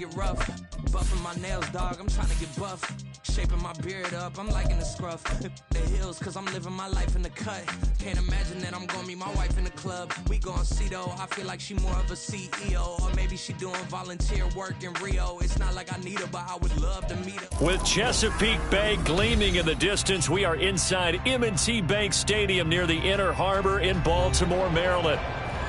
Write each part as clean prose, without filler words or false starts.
get rough. Buffing my nails, dog, I'm trying to get buff. Shaping my beard up, I'm liking the scruff. The hills, cause I'm living my life in the cut. Can't imagine that I'm gonna meet my wife in the club. We gon' see though, I feel like she more of a CEO. Or maybe she doing volunteer work in Rio. It's not like I need her, but I would love to meet her. With Chesapeake Bay gleaming in the distance, we are inside M&T Bank Stadium near the Inner Harbor in Baltimore, Maryland.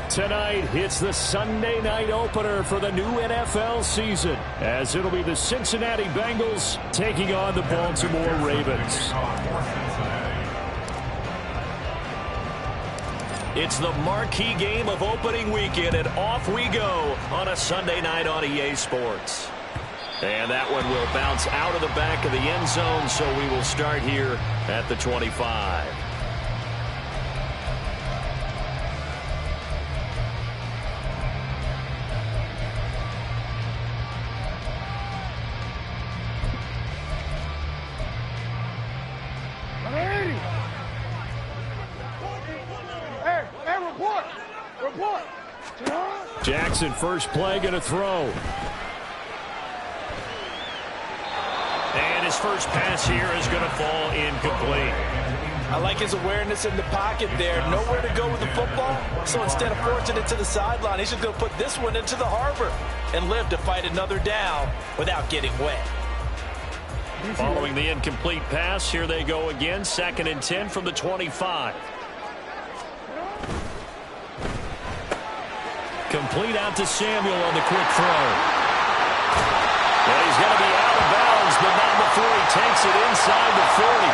Tonight, it's the Sunday night opener for the new NFL season, as it'll be the Cincinnati Bengals taking on the Baltimore Ravens. It's the marquee game of opening weekend, and off we go on a Sunday night on EA Sports. And that one will bounce out of the back of the end zone, so we will start here at the 25. Jackson, first play, going to throw. And his first pass here is going to fall incomplete. I like his awareness in the pocket there. Nowhere to go with the football. So instead of forcing it to the sideline, he's just going to put this one into the harbor and live to fight another down without getting wet. Following the incomplete pass, here they go again. 2nd and 10 from the 25. Complete out to Samuel on the quick throw. Well, he's going to be out of bounds, but not before he takes it inside the 40.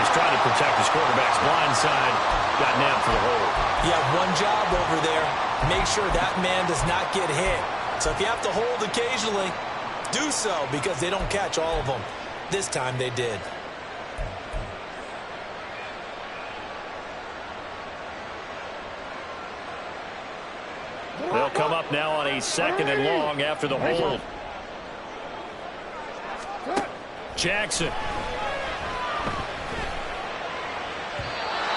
He's trying to protect his quarterback's blind side. Got nabbed for the hold. You have one job over there. Make sure that man does not get hit. So if you have to hold occasionally, do so, because they don't catch all of them. This time they did. They'll come up now on a 2nd and long after the hold. Jackson.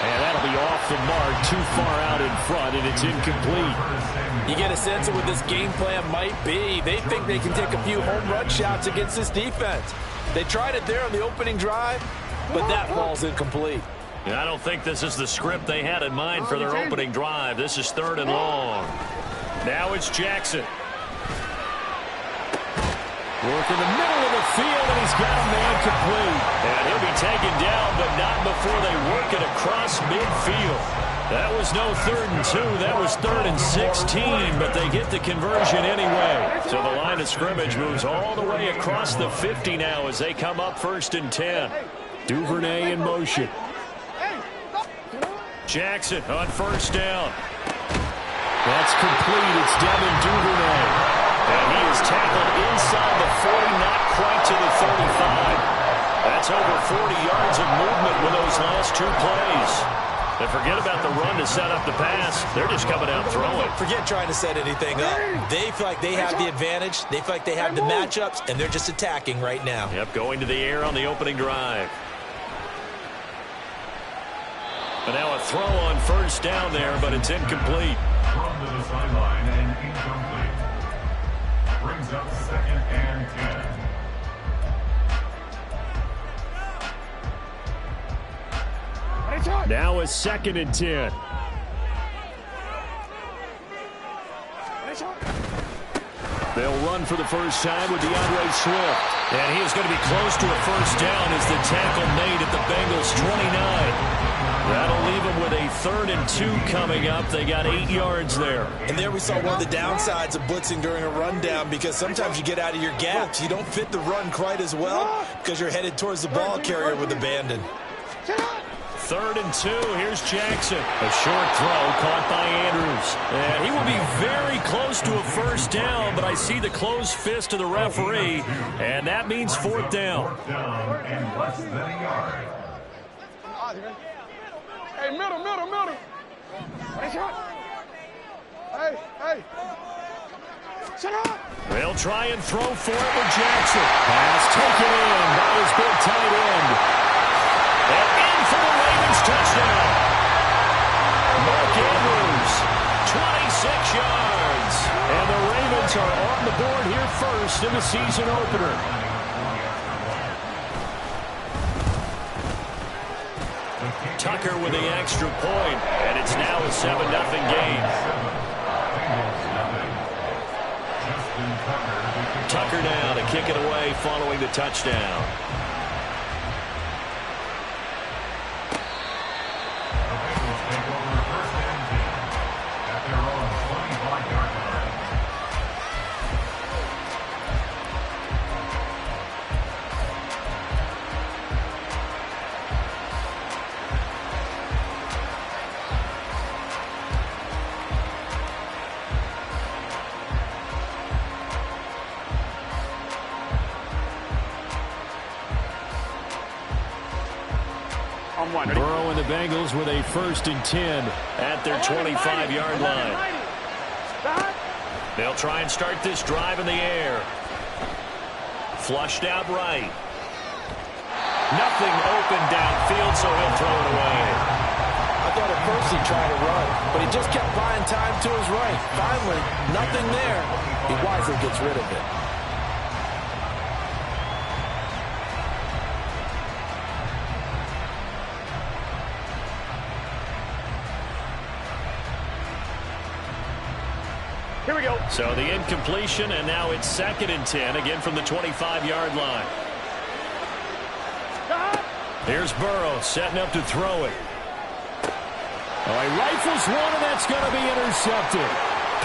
And that'll be off the mark, too far out in front, and it's incomplete. You get a sense of what this game plan might be. They think they can take a few home run shots against this defense. They tried it there on the opening drive, but that ball's incomplete. I don't think this is the script they had in mind for their opening drive. This is 3rd and long. Now it's Jackson. Work in the middle of the field, and he's got a man complete. And he'll be taken down, but not before they work it across midfield. That was no 3rd and 2. That was 3rd and 16, but they get the conversion anyway. So the line of scrimmage moves all the way across the 50 now as they come up 1st and 10. Duvernay in motion. Jackson on 1st down. That's complete. It's Devin Duvernay. And he is tackled inside the 40, not quite to the 35. That's over 40 yards of movement with those last 2 plays. And forget about the run to set up the pass. They're just coming out throwing. Forget trying to set anything up. They feel like they have the advantage. They feel like they have the matchups, and they're just attacking right now. Yep, going to the air on the opening drive. And now a throw on 1st down there, but it's incomplete. From to the sideline and incomplete. Brings up 2nd and 10. Now a 2nd and 10. They'll run for the first time with DeAndre Swift. And he is going to be close to a 1st down as the tackle made at the Bengals 29. That'll leave them with a 3rd and 2 coming up. They got 8 yards there. And there we saw one of the downsides of blitzing during a rundown, because sometimes you get out of your gaps. You don't fit the run quite as well because you're headed towards the ball carrier with abandon. 3rd and 2. Here's Jackson. A short throw caught by Andrews. And he will be very close to a 1st down, but I see the closed fist of the referee, and that means 4th down. 4th down and less than a yard. Hey, middle. Hey. Shut up. They'll try and throw for it with Jackson. Pass taken in by his big tight end. And in for the Ravens touchdown. Mark Andrews, 26 yards. And the Ravens points are on the board here first in the season opener. Tucker with the extra point, and it's now a 7-0 game. Tucker now to kick it away following the touchdown. Burrow and the Bengals with a 1st and 10 at their 25-yard line. They'll try and start this drive in the air. Flushed out right. Nothing open downfield, so he'll throw it away. I thought at first he tried to run, but he just kept buying time to his right. Finally, nothing there. He wisely gets rid of it. Here we go. So the incompletion, and now it's 2nd and 10, again from the 25-yard line. Here's Burrow setting up to throw it. Oh, he rifles one, and that's going to be intercepted.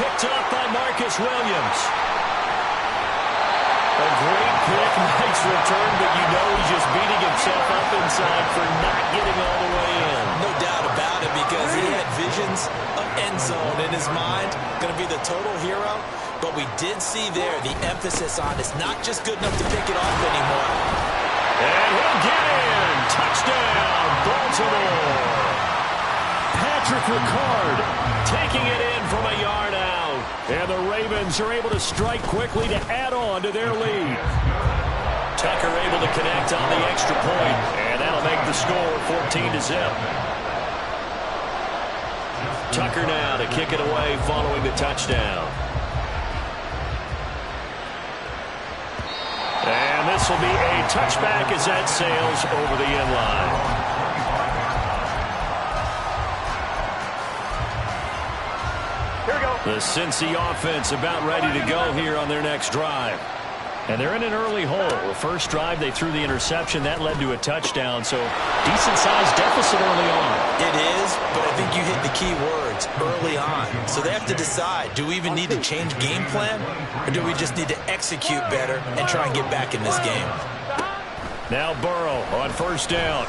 Picked off by Marcus Williams. A great pick, nice return, but you know he's just beating himself up inside for not getting all the way in. No doubt about it, because he had visions of end zone in his mind. Going to be the total hero, but we did see there the emphasis on it's not just good enough to pick it off anymore. And he'll get in. Touchdown, Baltimore. Patrick Ricard taking it in from a yard out. And the Ravens are able to strike quickly to add on to their lead. Tucker able to connect on the extra point, and that'll make the score 14-0. Tucker now to kick it away following the touchdown. And this will be a touchback as that sails over the end line. The Cincy offense about ready to go here on their next drive. And they're in an early hole. The first drive, they threw the interception. That led to a touchdown, so decent-sized deficit early on. It is, but I think you hit the key words, early on. So they have to decide, do we even need to change game plan, or do we just need to execute better and try and get back in this game? Now Burrow on 1st down.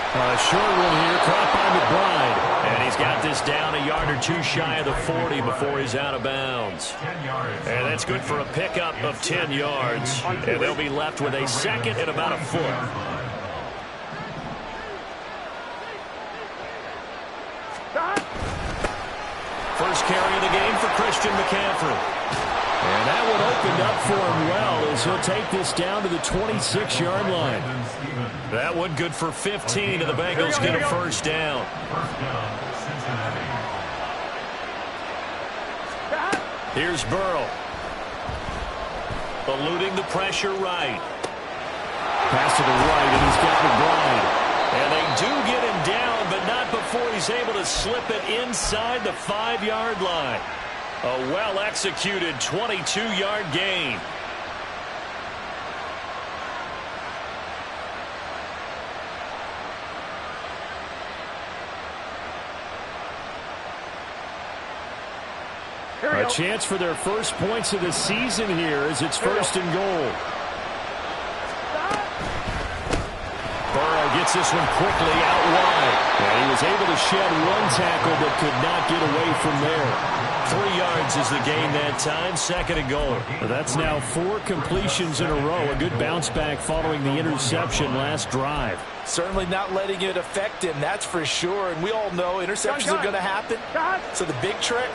A short one here, caught by McBride. And he's got this down a yard or two shy of the 40 before he's out of bounds. And that's good for a pickup of 10 yards. And they'll be left with a 2nd and about a foot. First carry of the game for Christian McCaffrey. And that one opened up for him well as he'll take this down to the 26-yard line. That one good for 15, and the Bengals get a 1st down. Here's Burrow. Eluding the pressure right. Pass to the right, and he's got McBride. And they do get him down, but not before he's able to slip it inside the 5-yard line. A well-executed 22-yard gain. A chance for their first points of the season here as it's 1st and goal. Burrow gets this one quickly out wide. And he was able to shed one tackle but could not get away from there. 3 yards is the gain that time, 2nd and goal. That's now 4 completions in a row. A good bounce back following the interception last drive. Certainly not letting it affect him, that's for sure. And we all know interceptions are going to happen. So the big trick,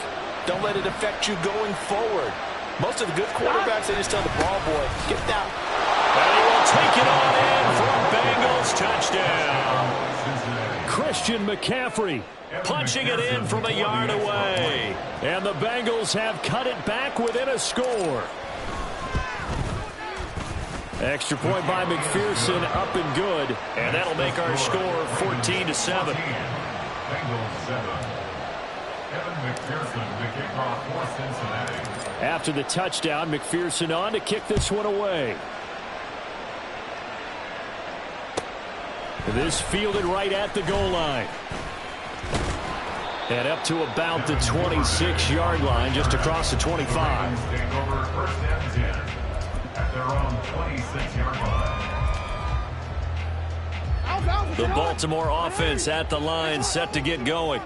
don't let it affect you going forward. Most of the good quarterbacks, they just tell the ball boy, get down. And he will take it on in for a Bengals touchdown. Christian McCaffrey punching it in from a yard away. And the Bengals have cut it back within a score. Extra point by McPherson, up and good. And that'll make our score 14-7. Bengals 7. Evan McPherson, the kickoff for Cincinnati. After the touchdown, McPherson on to kick this one away. This fielded right at the goal line. And up to about the 26-yard line, just across the 25. Take over first and 10 at their own 26-yard line. The Baltimore offense at the line, set to get going.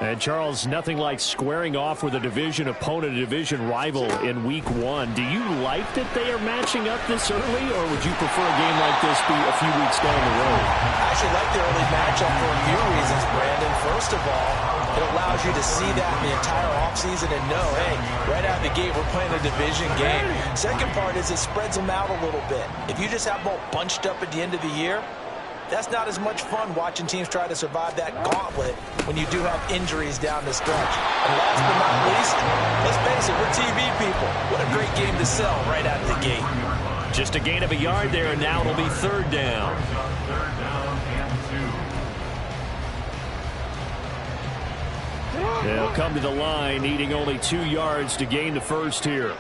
And, Charles, nothing like squaring off with a division opponent, a division rival in Week 1. Do you like that they are matching up this early, or would you prefer a game like this be a few weeks down the road? I actually like the early matchup for a few reasons, Brandon. First of all, it allows you to see that in the entire offseason and know, hey, right out of the gate, we're playing a division game. Second part is it spreads them out a little bit. If you just have them all bunched up at the end of the year, that's not as much fun watching teams try to survive that gauntlet when you do have injuries down the stretch. And last but not least, let's face it, we're TV people. What a great game to sell right out of the gate. Just a gain of a yard there, and now it'll be third down. Third down and 2. They'll come to the line, needing only 2 yards to gain the first here.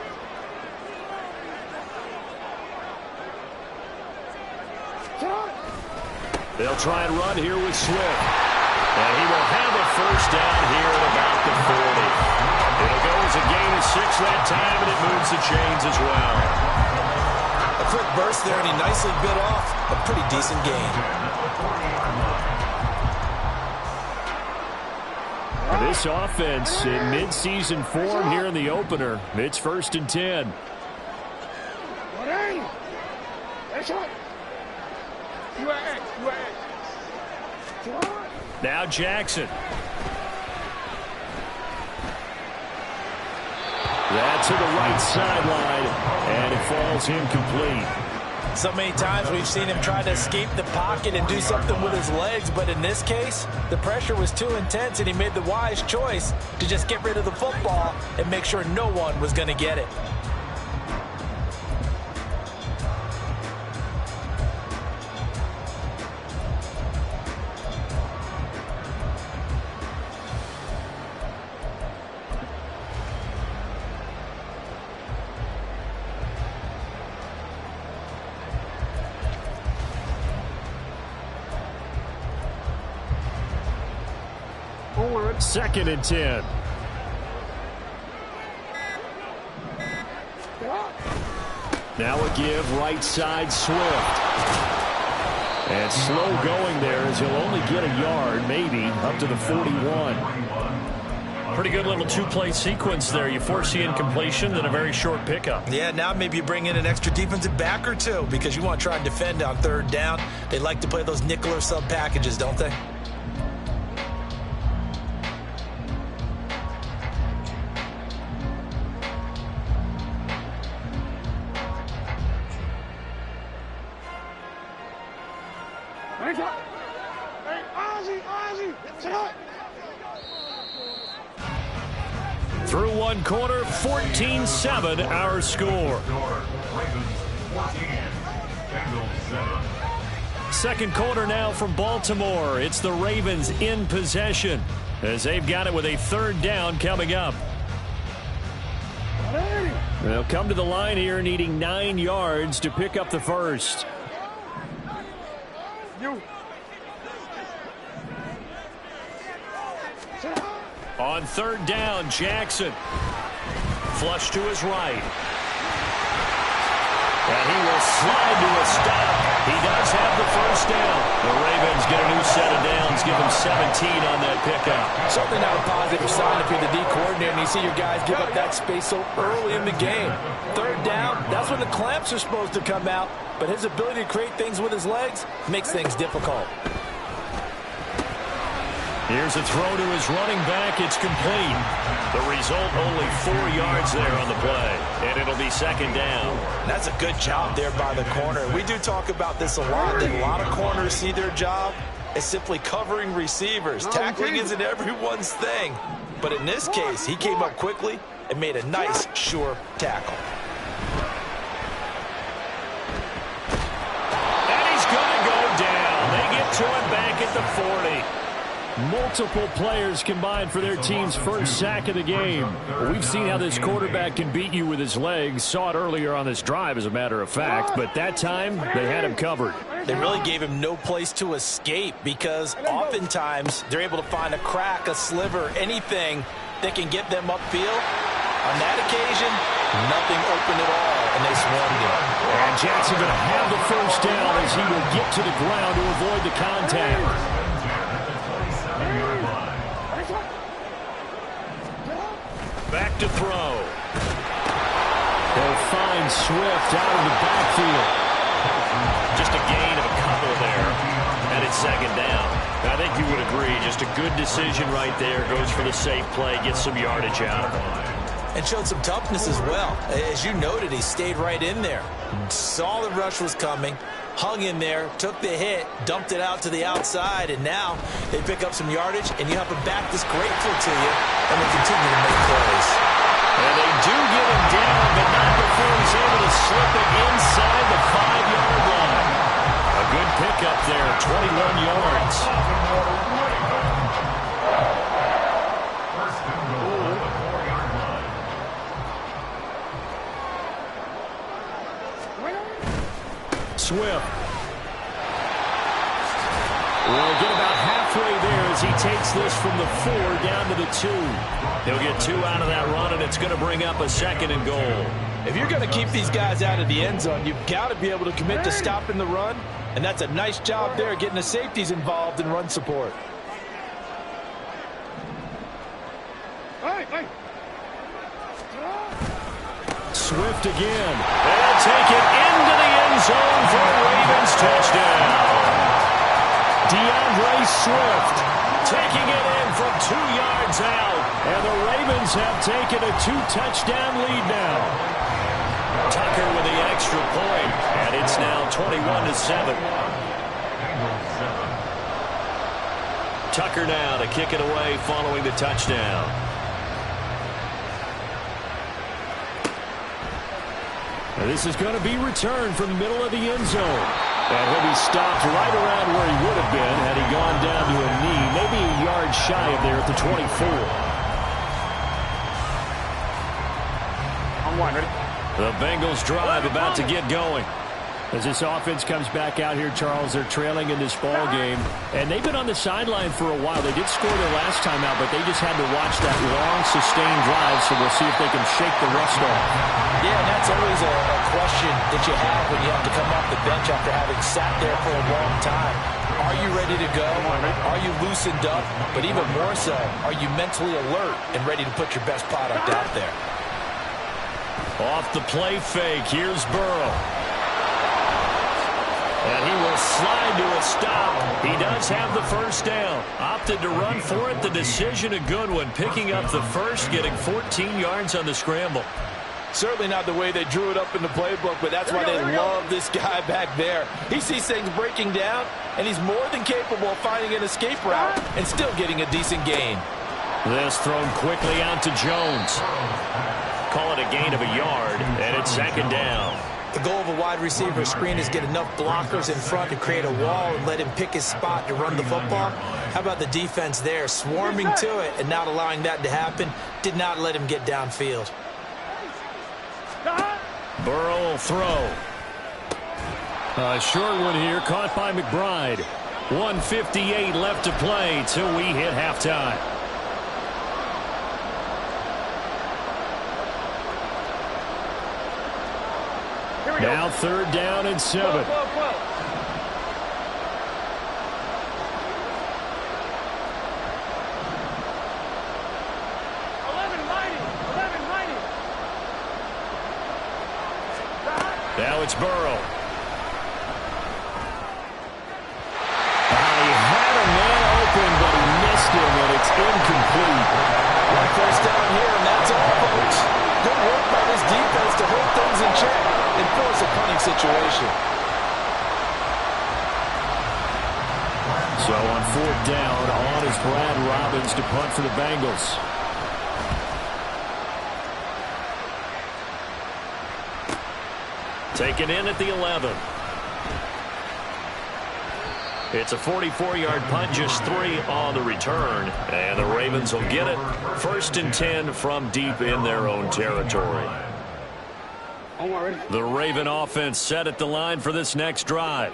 They'll try and run here with Swift. And he will have a first down here at about the 40. It'll go as a gain of 6 that time, and it moves the chains as well. A quick burst there, and he nicely bit off a pretty decent gain. This offense in midseason form here in the opener. It's 1st and 10. Now Jackson. That's to the right sideline, and it falls incomplete. So many times we've seen him try to escape the pocket and do something with his legs, but in this case, the pressure was too intense, and he made the wise choice to just get rid of the football and make sure no one was going to get it. Second and 10. Now a give, right side Swift. And slow going there as he'll only get a yard, maybe, up to the 41. Pretty good little two-play sequence there. You force the incompletion, then a very short pickup. Yeah, now maybe you bring in an extra defensive back or two because you want to try and defend on third down. They like to play those nickel or sub packages, don't they? Through one quarter, 14-7 our score. Second quarter now from Baltimore. It's the Ravens in possession as they've got it with a third down coming up. They'll come to the line here needing 9 yards to pick up the first. On third down, Jackson. Flush to his right. And he will slide to a stop. He does have the first down. The Ravens get a new set of downs, give him 17 on that pickup. Certainly not a positive sign if you're the D coordinator and you see your guys give up that space so early in the game. Third down, that's when the clamps are supposed to come out, but his ability to create things with his legs makes things difficult. Here's a throw to his running back. It's complete. The result, only 4 yards there on the play. And it'll be second down. That's a good job there by the corner. We do talk about this a lot, that a lot of corners see their job is simply covering receivers. Tackling isn't everyone's thing. But in this case, he came up quickly and made a nice, sure tackle. And he's going to go down. They get to him back at the 40. Multiple players combined for their team's first sack of the game. We've seen how this quarterback can beat you with his legs. Saw it earlier on this drive, as a matter of fact. But that time, they had him covered. They really gave him no place to escape because oftentimes they're able to find a crack, a sliver, anything that can get them upfield. On that occasion, nothing open at all, and they swarmed him. And Jackson going to have the first down as he will get to the ground to avoid the contact. Back to throw. They'll find Swift out of the backfield. Just a gain of a couple there. And it's second down. I think you would agree. Just a good decision right there. Goes for the safe play. Gets some yardage out of it. And showed some toughness as well. As you noted, he stayed right in there. Saw the rush was coming. Hung in there, took the hit, dumped it out to the outside, and now they pick up some yardage, and you have a back that's grateful to you, and will continue to make plays. And they do get him down, but not before he's able to slip it inside the 5-yard line. A good pickup there, 21 yards. Swift. We'll get about halfway there as he takes this from the 4 down to the 2. He'll get 2 out of that run, and it's going to bring up a 2nd and goal. If you're going to keep these guys out of the end zone, you've got to be able to commit to stopping the run, and that's a nice job there, getting the safeties involved in run support. Swift again. They'll take it into the end zone for a Ravens touchdown. DeAndre Swift taking it in from 2 yards out. And the Ravens have taken a 2-touchdown lead now. Tucker with the extra point. And it's now 21-7. Tucker now to kick it away following the touchdown. And this is going to be returned from the middle of the end zone. And he'll be stopped right around where he would have been had he gone down to a knee, maybe a yard shy of there at the 24. On one, ready? The Bengals drive about to get going. As this offense comes back out here, Charles, they're trailing in this ball game. And they've been on the sideline for a while. They did score their last time out, but they just had to watch that long, sustained drive, so we'll see if they can shake the rust off. Yeah, and that's always a question that you have when you have to come off the bench after having sat there for a long time. Are you ready to go? Are you loosened up? But even more so, are you mentally alert and ready to put your best product out there? Off the play fake, here's Burrow. And he will slide to a stop. He does have the first down. Opted to run for it. The decision a good one. Picking up the first, getting 14 yards on the scramble. Certainly not the way they drew it up in the playbook, but that's why they love this guy back there. He sees things breaking down, and he's more than capable of finding an escape route and still getting a decent gain. This thrown quickly out to Jones. Call it a gain of a yard, and it's second down. The goal of a wide receiver screen is get enough blockers in front to create a wall and let him pick his spot to run the football. How about the defense there, swarming to it and not allowing that to happen? Did not let him get downfield. Burrow will throw. A short one here, caught by McBride. 1:58 left to play till we hit halftime. Now 3rd down and 7. Now it's Burrow. He had a man open, but he missed him, and it's incomplete. First down here, and that's all, folks. Good work by this defense to hold things in check and force a punting situation. So on 4th down, on is Brad Robbins to punt for the Bengals. Taken in at the 11. It's a 44-yard punt, just 3 on the return. And the Ravens will get it. 1st and 10 from deep in their own territory. The Raven offense set at the line for this next drive.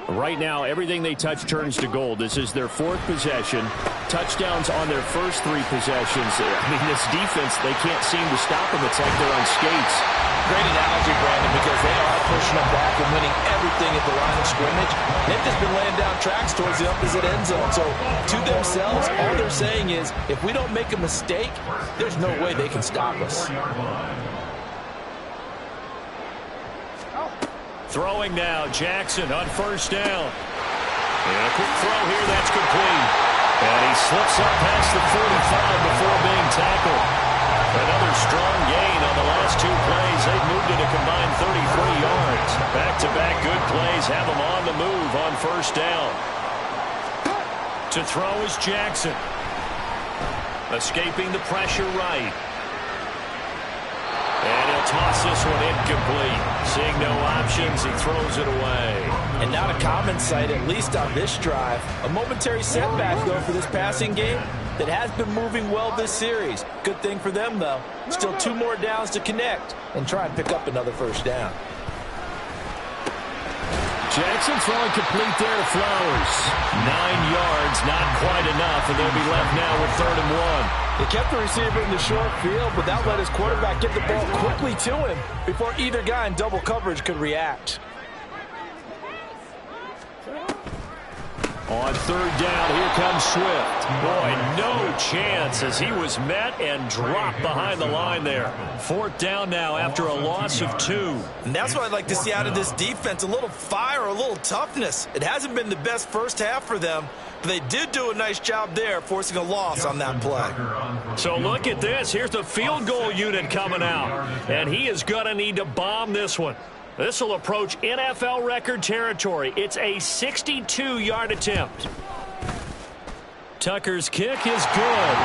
Right now, everything they touch turns to gold. This is their 4th possession. Touchdowns on their first 3 possessions. I mean, this defense, they can't seem to stop them. It's like they're on skates. Great analogy, Brandon, because they are pushing them back and winning everything at the line of scrimmage. They've just been laying down tracks towards the opposite end zone. So, to themselves, all they're saying is, if we don't make a mistake, there's no way they can stop us. Throwing now, Jackson on 1st down. And a quick throw here, that's complete. And he slips up past the 45 before being tackled. Another strong gain on the last 2 plays. They've moved it a combined 33 yards. Back-to-back good plays have them on the move on 1st down. To throw is Jackson. Escaping the pressure right. And he'll toss this one incomplete. Seeing no options, he throws it away. And not a common sight, at least on this drive. A momentary setback, though, for this passing game that has been moving well this series. Good thing for them, though. Still 2 more downs to connect and try and pick up another 1st down. Jackson throwing complete there to Flowers. 9 yards, not quite enough, and they'll be left now with 3rd and 1. They kept the receiver in the short field, but that let his quarterback get the ball quickly to him before either guy in double coverage could react. On 3rd down, here comes Swift. Boy, no chance as he was met and dropped behind the line there. 4th down now after a loss of 2. And that's what I'd like to see out of this defense, a little fire, a little toughness. It hasn't been the best first half for them, but they did do a nice job there, forcing a loss on that play. So look at this. Here's the field goal unit coming out, and he is going to need to bomb this one. This will approach NFL record territory. It's a 62-yard attempt. Tucker's kick is good.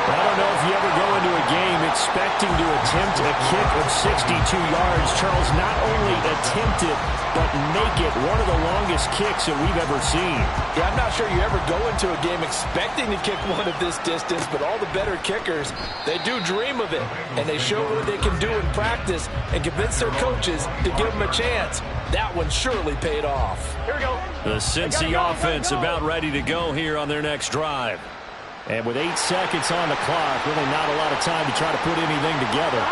I don't know if you ever go into a game expecting to attempt a kick of 62 yards. Charles, not only attempt it, but make it one of the longest kicks that we've ever seen. Yeah, I'm not sure you ever go into a game expecting to kick one of this distance, but all the better kickers, they do dream of it, and they show what they can do in practice and convince their coaches to give them a chance. That one surely paid off. Here we go. The Cincy offense about ready to go here on their next drive. And with 8 seconds on the clock, really not a lot of time to try to put anything together.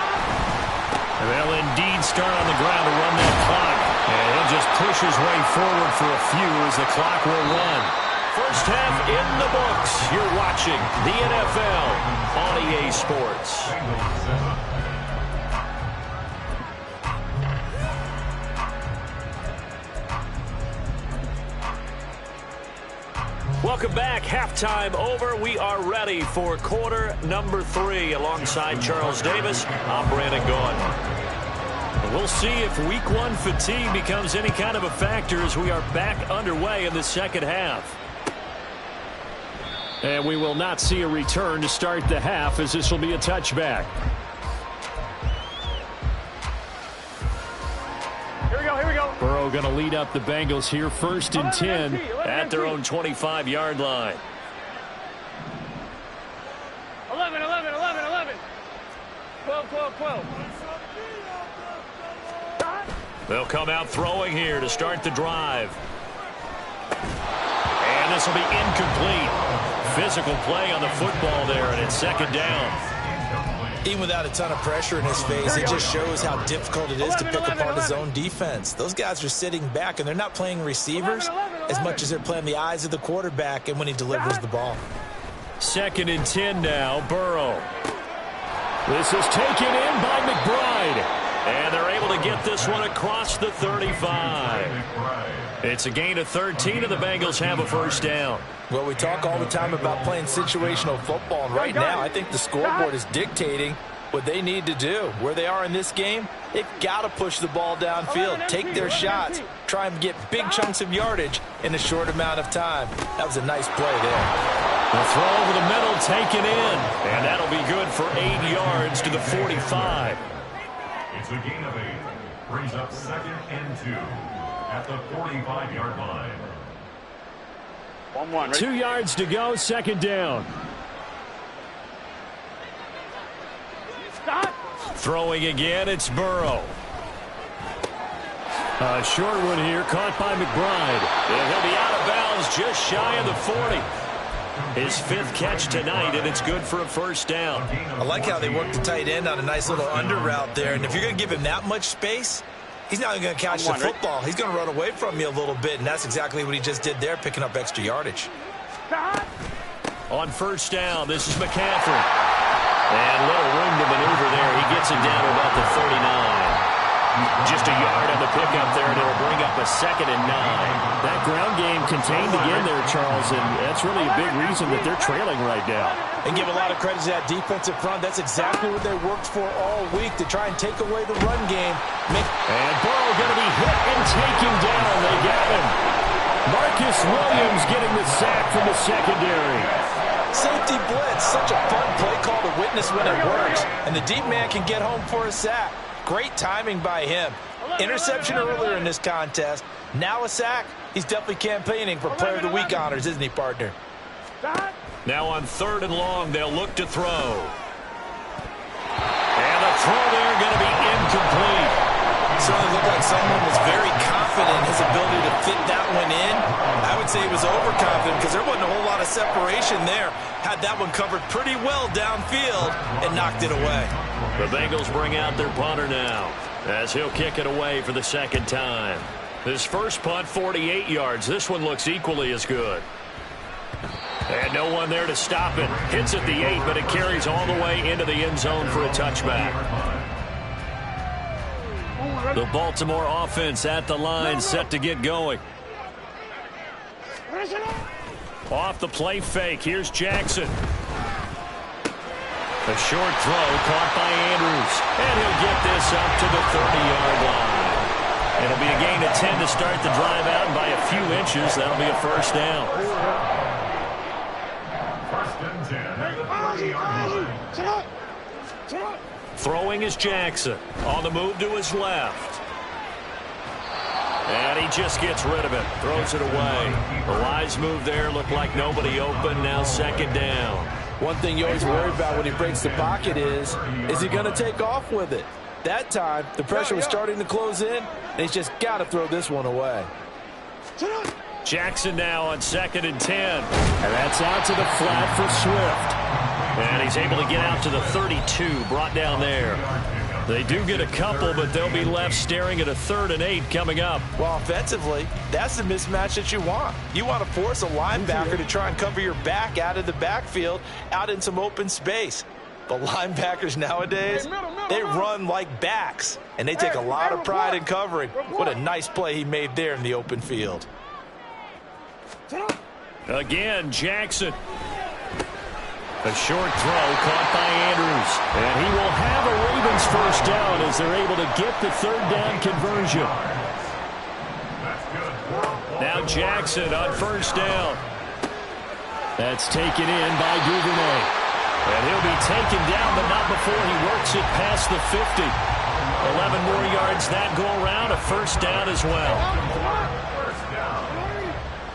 And they'll indeed start on the ground to run that clock. And he'll just push his way forward for a few as the clock will run. First half in the books. You're watching the NFL on EA Sports. Welcome back. Halftime over. We are ready for quarter number 3. Alongside Charles Davis, I'm Brandon Gaudin. We'll see if week 1 fatigue becomes any kind of a factor as we are back underway in the second half. And we will not see a return to start the half as this will be a touchback. Here we go. Burrow going to lead up the Bengals here, 1st and 10 at their own 25-yard line. 11. 12. They'll come out throwing here to start the drive. And this will be incomplete. Physical play on the football there, and it's 2nd down. Even without a ton of pressure in his face, it just shows how difficult it is to pick apart his own defense. Those guys are sitting back, and they're not playing receivers as much as they're playing the eyes of the quarterback and when he delivers the ball. 2nd and 10 now, Burrow. This is taken in by McBride. And they're able to get this one across the 35. It's a gain of 13, and the Bengals have a 1st down. Well, we talk all the time about playing situational football, and right now I think the scoreboard is dictating what they need to do. Where they are in this game, they've got to push the ball downfield, take their shots, try and get big chunks of yardage in a short amount of time. That was a nice play there. The throw over the middle taken in, and that'll be good for 8 yards to the 45. It's a gain of 8. Brings up 2nd and 2 at the 45-yard line. 1-1. 2 yards to go, 2nd down. Stop. Throwing again, it's Burrow. A short one here, caught by McBride. And he'll be out of bounds just shy of the 40. His 5th catch tonight, and it's good for a 1st down. I like how they work the tight end on a nice little under route there. And if you're going to give him that much space, he's not going to catch the football. He's going to run away from you a little bit, and that's exactly what he just did there, picking up extra yardage. On 1st down, this is McCaffrey. And little room to maneuver there. He gets it down to about the 39. Just a yard on the pickup there, and it'll bring up a 2nd and 9. That ground game contained again there, Charles, and that's really a big reason that they're trailing right now. And give a lot of credit to that defensive front. That's exactly what they worked for all week, to try and take away the run game. And Burrow going to be hit and taken down. They got him. Marcus Williams getting the sack from the secondary. Safety blitz, such a fun play call to witness when it works. And the deep man can get home for a sack. Great timing by him. Interception earlier in this contest. Now a sack. He's definitely campaigning for Player of the Week honors, isn't he, partner? Now on 3rd and long, they'll look to throw. And the throw there going to be incomplete. Certainly looked like someone was very confident in his ability to fit that one in. I would say he was overconfident because there wasn't a whole lot of separation there. Had that one covered pretty well downfield and knocked it away. The Bengals bring out their punter now as he'll kick it away for the 2nd time. His first punt, 48 yards. This one looks equally as good. And no one there to stop it. Hits at the 8, but it carries all the way into the end zone for a touchback. The Baltimore offense at the line, set to get going. Off the play fake, here's Jackson. A short throw caught by Andrews. And he'll get this up to the 30-yard line. It'll be a gain of 10 to start the drive out, and by a few inches, that'll be a 1st down. 1st and 10 at the 30-yard line. Throwing is Jackson. On the move to his left. And he just gets rid of it. Throws it away. The wise move there. Looked like nobody open. Now 2nd down. One thing you always worry about when he breaks the pocket is he going to take off with it? That time, the pressure was starting to close in, and he's just got to throw this one away. Jackson now on 2nd and 10. And that's out to the flat for Swift. And he's able to get out to the 32, brought down there. They do get a couple, but they'll be left staring at a 3rd and 8 coming up. Well, offensively, that's the mismatch that you want. You want to force a linebacker to try and cover your back out of the backfield, out in some open space. But linebackers nowadays, they run like backs, and they take a lot of pride in covering. What a nice play he made there in the open field. Again, Jackson. A short throw caught by Andrews. And he will have a Ravens 1st down as they're able to get the 3rd down conversion. Now Jackson on 1st down. That's taken in by Duvernay. And he'll be taken down, but not before he works it past the 50. 11 more yards that go around, a 1st down as well. 1st down.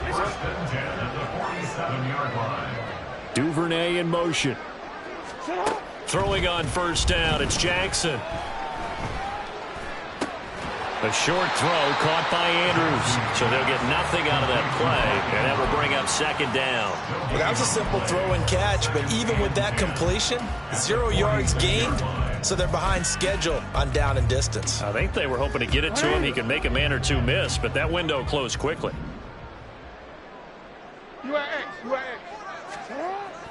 1st and 10 at the 47-yard line. Duvernay in motion. Throwing on 1st down, it's Jackson. A short throw caught by Andrews. So they'll get nothing out of that play, and that will bring up 2nd down. Well, that was a simple throw and catch, but even with that completion, 0 yards gained, so they're behind schedule on down and distance. I think they were hoping to get it to him. He could make a man or two miss, but that window closed quickly.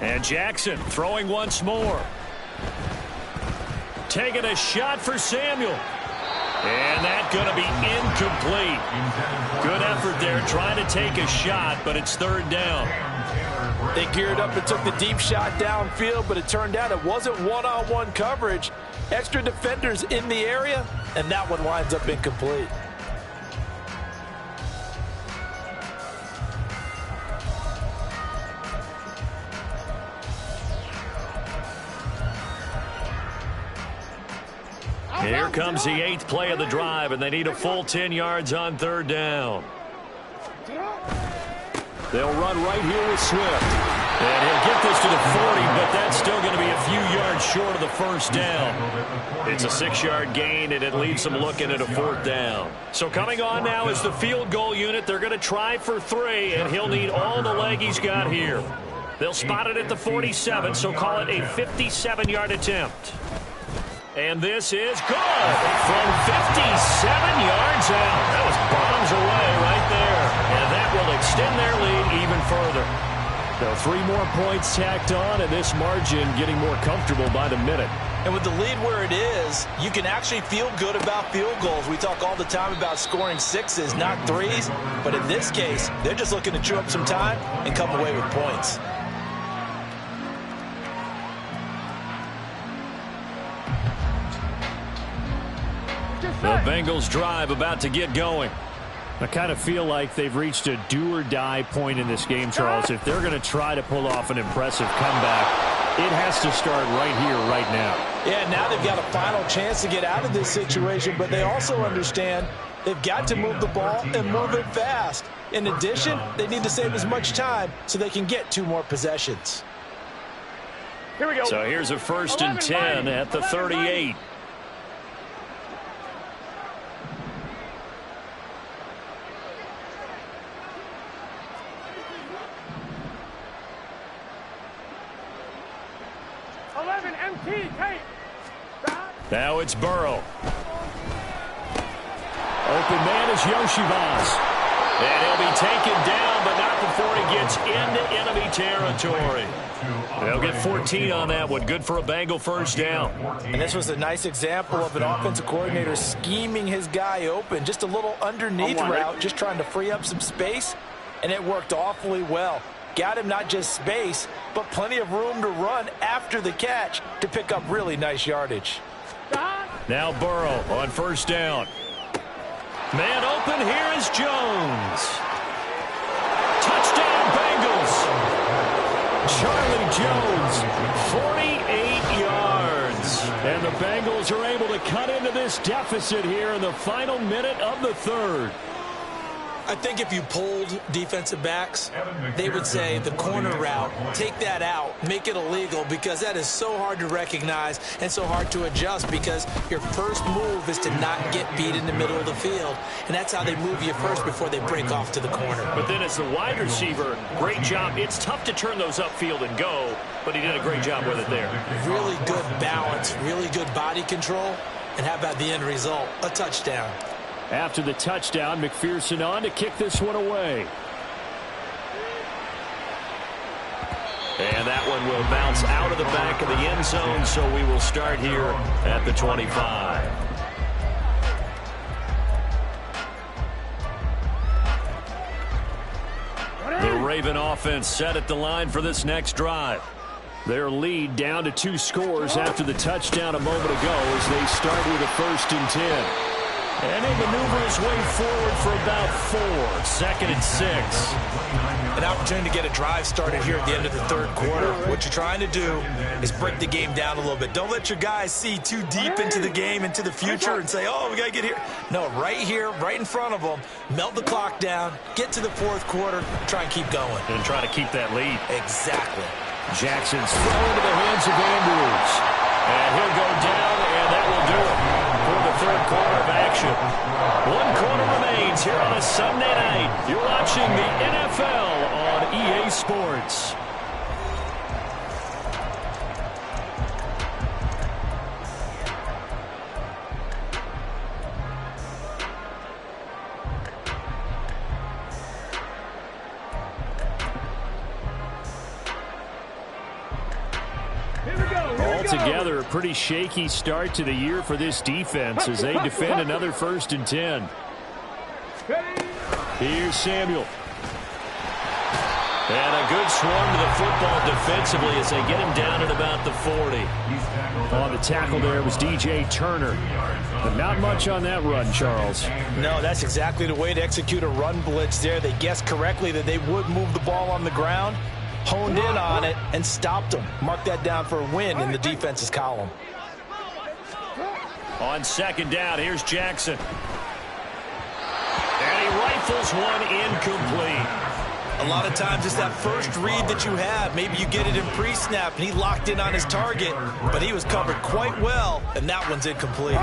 And Jackson throwing once more. Taking a shot for Samuel. And that's going to be incomplete. Good effort there trying to take a shot, but it's third down. They geared up and took the deep shot downfield, but it turned out it wasn't one-on-one coverage. Extra defenders in the area, and that one winds up incomplete. Here comes the 8th play of the drive, and they need a full 10 yards on third down. They'll run right here with Swift. And he'll get this to the 40, but that's still going to be a few yards short of the first down. It's a 6-yard gain, and it leaves them looking at a 4th down. So coming on now is the field goal unit. They're going to try for 3, and he'll need all the leg he's got here. They'll spot it at the 47, so call it a 57-yard attempt. And this is good from 57 yards out. That was bombs away right there. And that will extend their lead even further. So 3 more points tacked on, and this margin getting more comfortable by the minute. And with the lead where it is, you can actually feel good about field goals. We talk all the time about scoring 6s, not 3s. But in this case, they're just looking to chew up some time and come away with points. The Bengals drive about to get going. I kind of feel like they've reached a do-or-die point in this game, Charles. If they're going to try to pull off an impressive comeback, it has to start right here, right now. Yeah, now they've got a final chance to get out of this situation, but they also understand they've got to move the ball and move it fast. In addition, they need to save as much time so they can get 2 more possessions. Here we go. So here's a 1st and 10 at the 38. Now it's Burrow. Open man is Yoshivas. And he'll be taken down, but not before he gets into enemy territory. They'll get 14 on that one. Good for a Bengal first down. And this was a nice example of an offensive coordinator scheming his guy open. Just a little underneath route, just trying to free up some space, and it worked awfully well. Got him not just space, but plenty of room to run after the catch to pick up really nice yardage. Now Burrow on first down. Man open, here is Jones. Touchdown Bengals. Charlie Jones, 48 yards. And the Bengals are able to cut into this deficit here in the final minute of the 3rd. I think if you polled defensive backs, they would say the corner route, take that out, make it illegal, because that is so hard to recognize and so hard to adjust, because your first move is to not get beat in the middle of the field. And that's how they move you first before they break off to the corner. But then as the wide receiver, great job. It's tough to turn those upfield and go, but he did a great job with it there. Really good balance, really good body control. And how about the end result? A touchdown. After the touchdown, McPherson on to kick this one away. And that one will bounce out of the back of the end zone, so we will start here at the 25. The Raven offense set at the line for this next drive. Their lead down to 2 scores after the touchdown a moment ago as they start with a 1st and 10. And he'll maneuver his way forward for about 4. 2nd and 6. An opportunity to get a drive started here at the end of the 3rd quarter. What you're trying to do is break the game down a little bit. Don't let your guys see too deep into the game, into the future, and say, oh, we got to get here. No, right here, right in front of them, melt the clock down, get to the 4th quarter, try and keep going. And try to keep that lead. Exactly. Jackson's throw into the hands of Andrews. And he'll go down, and that will do it for the 3rd quarter of action. 1 quarter remains here on a Sunday night. You're watching the NFL on EA Sports. together, a pretty shaky start to the year for this defense as they defend another 1st and 10. Here's Samuel. And a good swarm to the football defensively as they get him down at about the 40. On the tackle there was DJ Turner. But not much on that run, Charles. No, that's exactly the way to execute a run blitz there. They guessed correctly that they would move the ball on the ground, honed in on it, and stopped them. Mark that down for a win in the defense's column. On 2nd down, here's Jackson. And he rifles one incomplete. A lot of times it's that first read that you have. Maybe you get it in pre-snap, and he locked in on his target, but he was covered quite well, and that one's incomplete.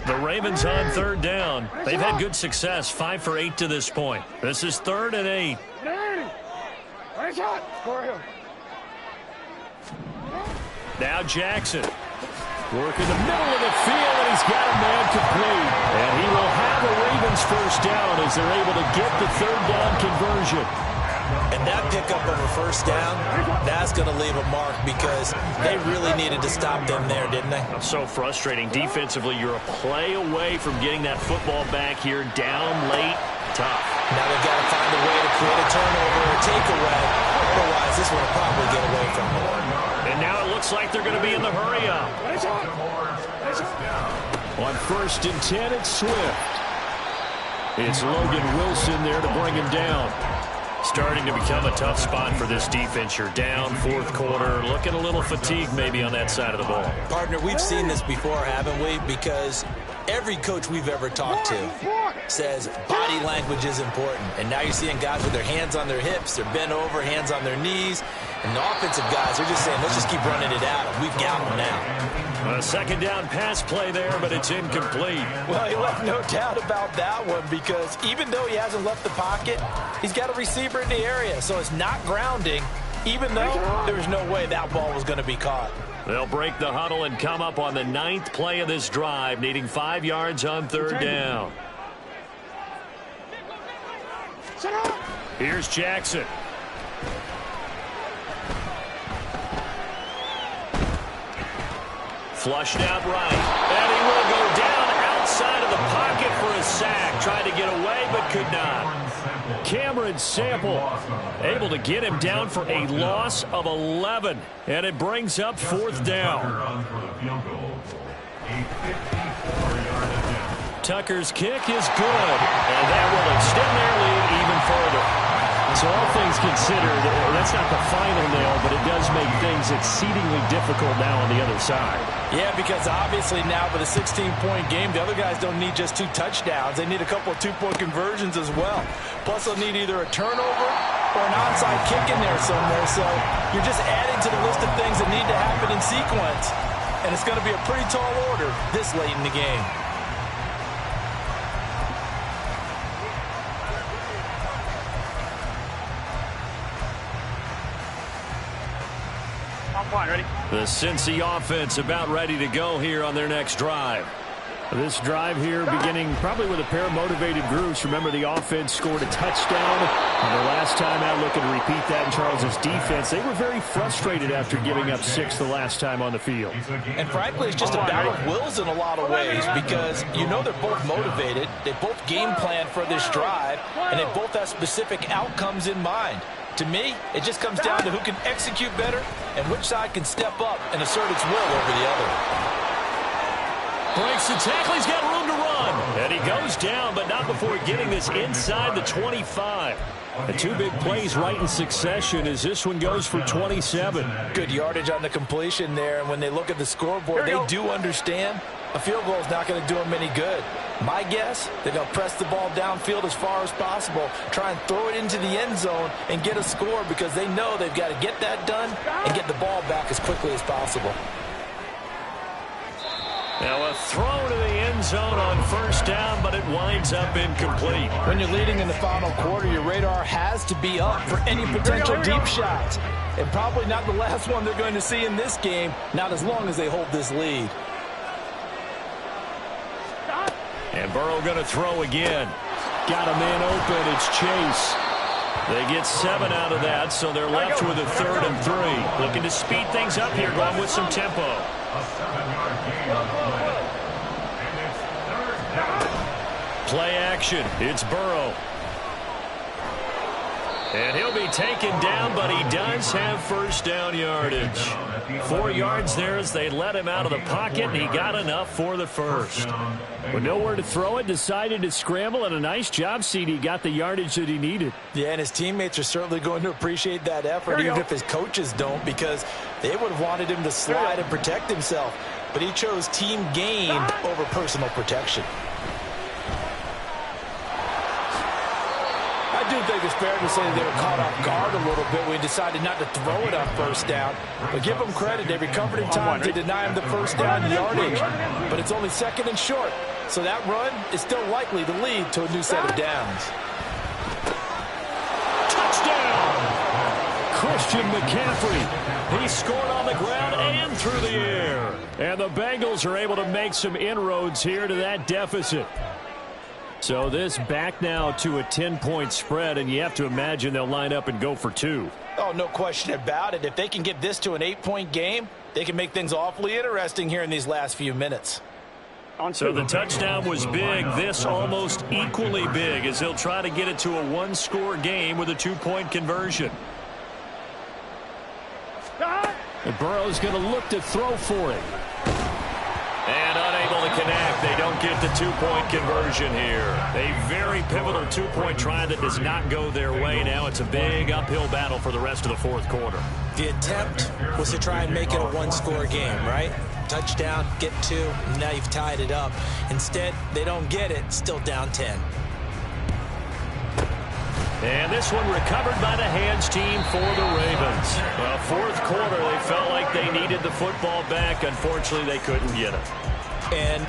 The Ravens on 3rd down. They've had good success, 5 for 8 to this point. This is 3rd and 8. Now Jackson. Working the middle of the field, and he's got a man complete. And he will have a Ravens 1st down as they're able to get the 3rd down conversion. And that pickup of a 1st down, that's going to leave a mark because they really needed to stop them there, didn't they? So frustrating. Defensively, you're a play away from getting that football back here down late. Tough. Now they've got to find a way to create a turnover or takeaway. Otherwise, this one will probably get away from them. And now it looks like they're going to be in the hurry-up. On 1st and 10, it's Swift. It's Logan Wilson there to bring him down. Starting to become a tough spot for this defense. You're down 4th quarter, looking a little fatigued maybe on that side of the ball. Partner, we've seen this before, haven't we? Because every coach we've ever talked to says body language is important. And now you're seeing guys with their hands on their hips, they're bent over, hands on their knees. And the offensive guys are just saying, let's just keep running it at them. We've got them now. A 2nd down pass play there, but it's incomplete. Well, he left no doubt about that one because even though he hasn't left the pocket, he's got a receiver in the area. So it's not grounding, even though there's no way that ball was going to be caught. They'll break the huddle and come up on the 9th play of this drive, needing 5 yards on 3rd down. Here's Jackson. Flushed out right. And he will go down outside of the pocket for a sack. Tried to get away, but could not. Cameron Sample able to get him down for a loss of 11. And it brings up 4th down. Tucker's kick is good. And that will extend their lead even further. So all things considered, that's not the final nail, but it does make things exceedingly difficult now on the other side. Yeah, because obviously now with a 16-point game, the other guys don't need just 2 touchdowns. They need a couple of 2-point conversions as well. Plus, they'll need either a turnover or an onside kick in there somewhere. So you're just adding to the list of things that need to happen in sequence. And it's going to be a pretty tall order this late in the game. Ready? The Cincy offense about ready to go here on their next drive. This drive here beginning probably with a pair of motivated groups. Remember, the offense scored a touchdown. And the last time out, looking to repeat that in Charles's defense. They were very frustrated after giving up 6 the last time on the field. And frankly, it's just a battle of wills in a lot of ways because you know they're both motivated. They both game plan for this drive, and they both have specific outcomes in mind. To me, it just comes down to who can execute better and which side can step up and assert its will over the other. Breaks the tackle. He's got room to run. And he goes down, but not before getting this inside the 25. The 2 big plays right in succession as this one goes for 27. Good yardage on the completion there, and when they look at the scoreboard, they do understand a field goal is not going to do them any good. My guess, they're going to press the ball downfield as far as possible, try and throw it into the end zone and get a score because they know they've got to get that done and get the ball back as quickly as possible. Now a throw to the end zone on 1st down, but it winds up incomplete. When you're leading in the final quarter, your radar has to be up for any potential deep shots. And probably not the last one they're going to see in this game, not as long as they hold this lead. And Burrow going to throw again. Got a man open. It's Chase. They get 7 out of that, so they're left with a 3rd and 3. Looking to speed things up here, going with some tempo. A 7-yard gain on the play. And it's 3rd down. Play action. It's Burrow. And he'll be taken down, but he does have first down yardage. 4 yards there as they let him out of the pocket, and he got enough for the first. With nowhere to throw it, decided to scramble, and a nice job, CD. Got the yardage that he needed. Yeah, and his teammates are certainly going to appreciate that effort, even if his coaches don't, because they would have wanted him to slide and protect himself. But he chose team gain over personal protection. I do think it's fair to say that they were caught off guard a little bit when he decided not to throw it on first down. But give them credit. They recovered in time to deny him the first down yardage. But it's only 2nd and short. So that run is still likely to lead to a new set of downs. Touchdown! Christian McCaffrey. He scored on the ground and through the air. And the Bengals are able to make some inroads here to that deficit. So this back now to a 10-point spread, and you have to imagine they'll line up and go for 2. Oh, no question about it. If they can get this to an 8-point game, they can make things awfully interesting here in these last few minutes. So the touchdown was big. This almost equally big as he'll try to get it to a 1-score game with a 2-point conversion. And Burrow's going to look to throw for it. And unable to connect. They don't get the 2-point conversion here. A very pivotal 2-point try that does not go their way. Now it's a big uphill battle for the rest of the 4th quarter. The attempt was to try and make it a 1-score game, right? Touchdown, get 2, now you've tied it up. Instead, they don't get it, still down 10. And this one recovered by the hands team for the Ravens. Well, 4th quarter, they felt like they needed the football back. Unfortunately, they couldn't get it. And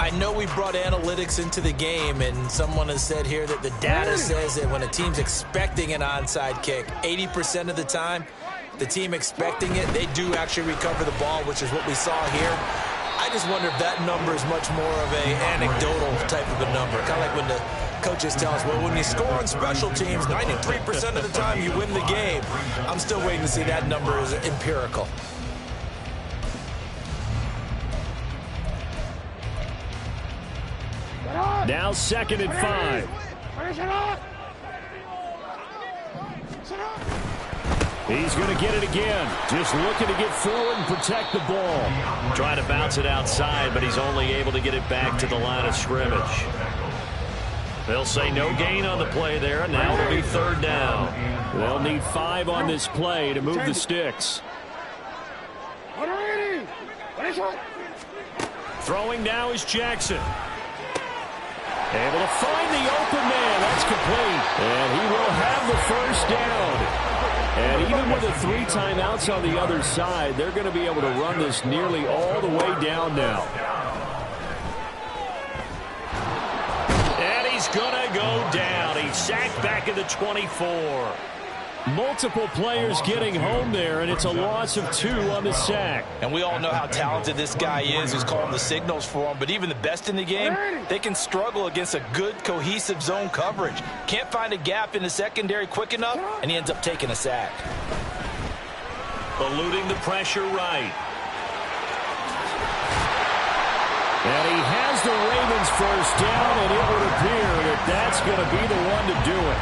I know we brought analytics into the game, and someone has said here that the data says that when a team's expecting an onside kick, 80% of the time, the team expecting it, they do actually recover the ball, which is what we saw here. I just wonder if that number is much more of an anecdotal type of a number. Kind of like when the coaches tell us, well, when you score on special teams, 93% of the time you win the game. I'm still waiting to see that number is empirical. Now 2nd and 5. He's going to get it again. Just looking to get forward and protect the ball. Trying to bounce it outside, but he's only able to get it back to the line of scrimmage. They'll say no gain on the play there, and now it'll be 3rd down. They'll need 5 on this play to move the sticks. Throwing now is Jackson. Able to find the open man. That's complete. And he will have the first down. And even with the 3 timeouts on the other side, they're going to be able to run this nearly all the way down now. And he's going to go down. He's sacked back at the 24. Multiple players getting home there, and it's a loss of 2 on the sack. And we all know how talented this guy is who's calling the signals for him, but even the best in the game, they can struggle against a good, cohesive zone coverage. Can't find a gap in the secondary quick enough, and he ends up taking a sack. Eluding the pressure right. And he has the Ravens first down, and it would appear that that's going to be the one to do it.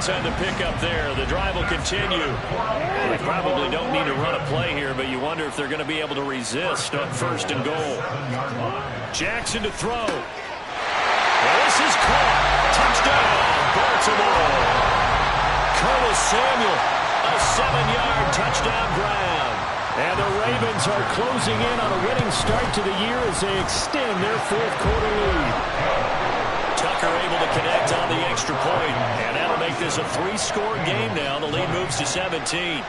On the pickup there. The drive will continue. They probably don't need to run a play here, but you wonder if they're going to be able to resist on 1st and goal. Jackson to throw. Well, this is caught. Touchdown, Baltimore. Curtis Samuel, a 7-yard touchdown grab. And the Ravens are closing in on a winning start to the year as they extend their 4th quarter lead. Tucker able to connect on the extra point, and that'll make this a 3-score game now. The lead moves to 17.